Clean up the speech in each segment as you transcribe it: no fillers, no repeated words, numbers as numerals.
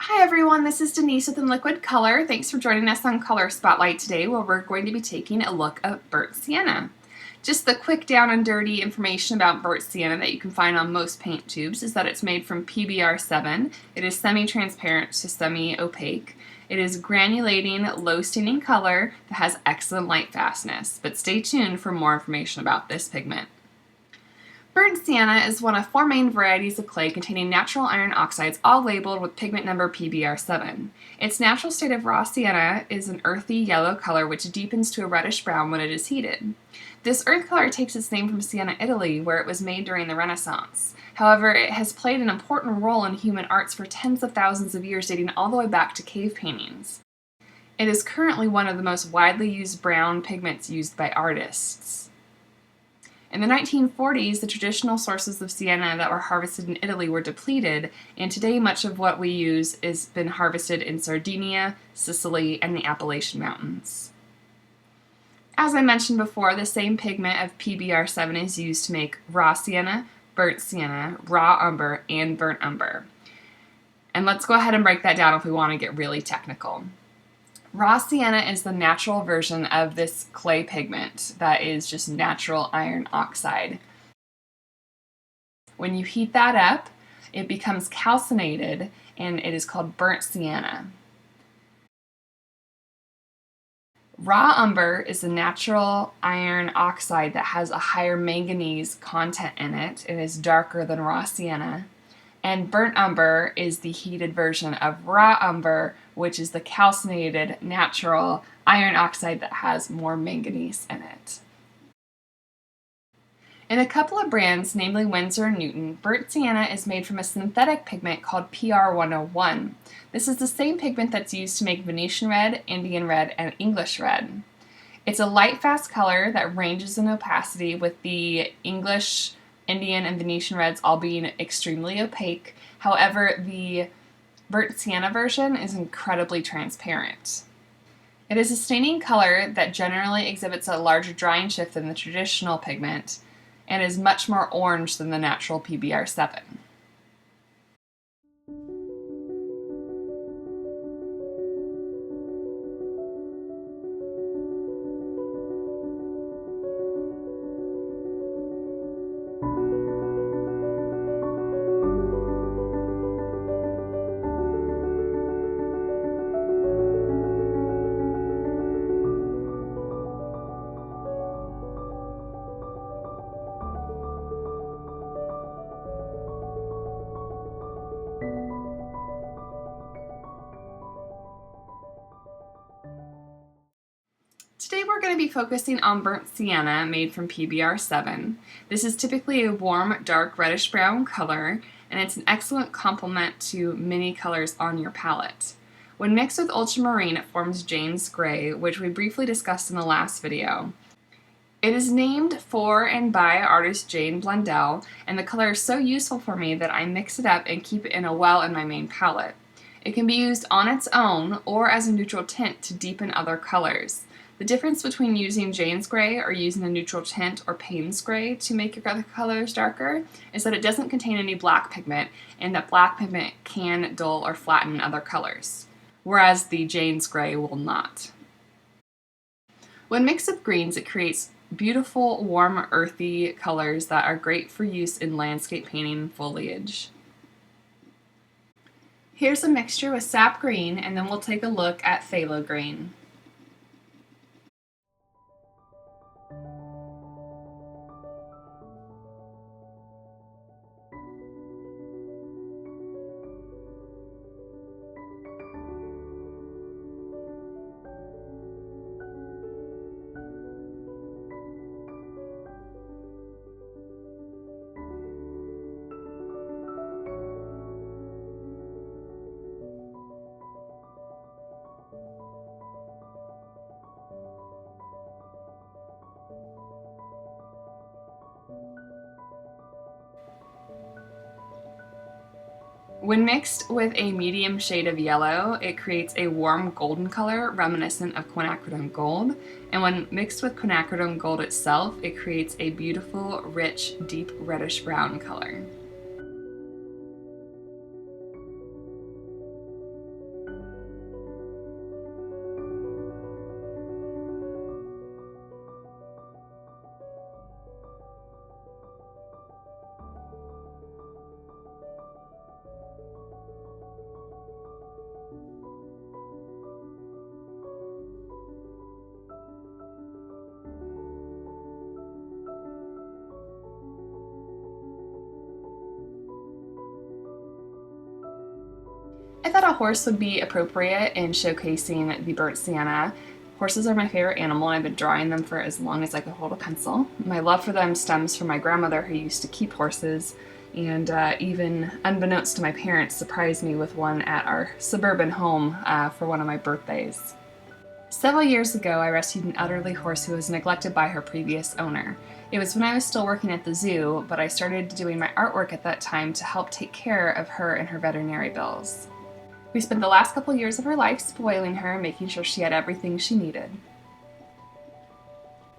Hi everyone, this is Denise with Liquid Color. Thanks for joining us on Color Spotlight today, where we're going to be taking a look at burnt sienna. Just the quick down and dirty information about burnt sienna that you can find on most paint tubes is that it's made from PBR7. It is semi-transparent to semi-opaque. It is granulating, low staining color that has excellent light fastness, but stay tuned for more information about this pigment. Burnt sienna is one of four main varieties of clay containing natural iron oxides, all labeled with pigment number PBR7. Its natural state of raw sienna is an earthy yellow color which deepens to a reddish brown when it is heated. This earth color takes its name from Siena, Italy, where it was made during the Renaissance. However, it has played an important role in human arts for tens of thousands of years, dating all the way back to cave paintings. It is currently one of the most widely used brown pigments used by artists. In the 1940s, the traditional sources of sienna that were harvested in Italy were depleted, and today much of what we use has been harvested in Sardinia, Sicily, and the Appalachian Mountains. As I mentioned before, the same pigment of PBR7 is used to make raw sienna, burnt sienna, raw umber, and burnt umber. And let's go ahead and break that down if we want to get really technical. Raw sienna is the natural version of this clay pigment that is just natural iron oxide. When you heat that up, it becomes calcinated and it is called burnt sienna. Raw umber is a natural iron oxide that has a higher manganese content in it. It is darker than raw sienna. And burnt umber is the heated version of raw umber, which is the calcinated natural iron oxide that has more manganese in it. In a couple of brands, namely Winsor and Newton, burnt sienna is made from a synthetic pigment called PR101. This is the same pigment that's used to make Venetian red, Indian red, and English red. It's a light, fast color that ranges in opacity, with the English, Indian, and Venetian reds all being extremely opaque. However, the burnt sienna version is incredibly transparent. It is a staining color that generally exhibits a larger drying shift than the traditional pigment and is much more orange than the natural PBR7. Today we're going to be focusing on burnt sienna made from PBR7. This is typically a warm, dark, reddish-brown color, and it's an excellent complement to many colors on your palette. When mixed with ultramarine, it forms Jane's Gray, which we briefly discussed in the last video. It is named for and by artist Jane Blundell, and the color is so useful for me that I mix it up and keep it in a well in my main palette. It can be used on its own or as a neutral tint to deepen other colors. The difference between using Jane's Gray or using a neutral tint or Payne's Gray to make your other colors darker is that it doesn't contain any black pigment, and that black pigment can dull or flatten other colors, whereas the Jane's Gray will not. When mixed with greens, it creates beautiful, warm, earthy colors that are great for use in landscape painting and foliage. Here's a mixture with sap green, and then we'll take a look at phthalo green. When mixed with a medium shade of yellow, it creates a warm golden color reminiscent of quinacridone gold, and when mixed with quinacridone gold itself, it creates a beautiful, rich, deep reddish brown color. I thought a horse would be appropriate in showcasing the burnt sienna. Horses are my favorite animal, and I've been drawing them for as long as I could hold a pencil. My love for them stems from my grandmother, who used to keep horses, and even unbeknownst to my parents, surprised me with one at our suburban home for one of my birthdays. Several years ago, I rescued an elderly horse who was neglected by her previous owner. It was when I was still working at the zoo, but I started doing my artwork at that time to help take care of her and her veterinary bills. We spent the last couple years of her life spoiling her, making sure she had everything she needed.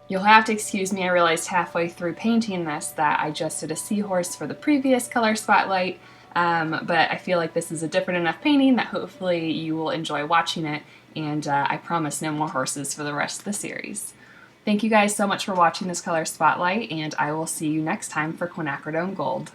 You'll have to excuse me, I realized halfway through painting this that I just did a seahorse for the previous color spotlight, but I feel like this is a different enough painting that hopefully you will enjoy watching it, and I promise no more horses for the rest of the series. Thank you guys so much for watching this color spotlight, and I will see you next time for quinacridone gold.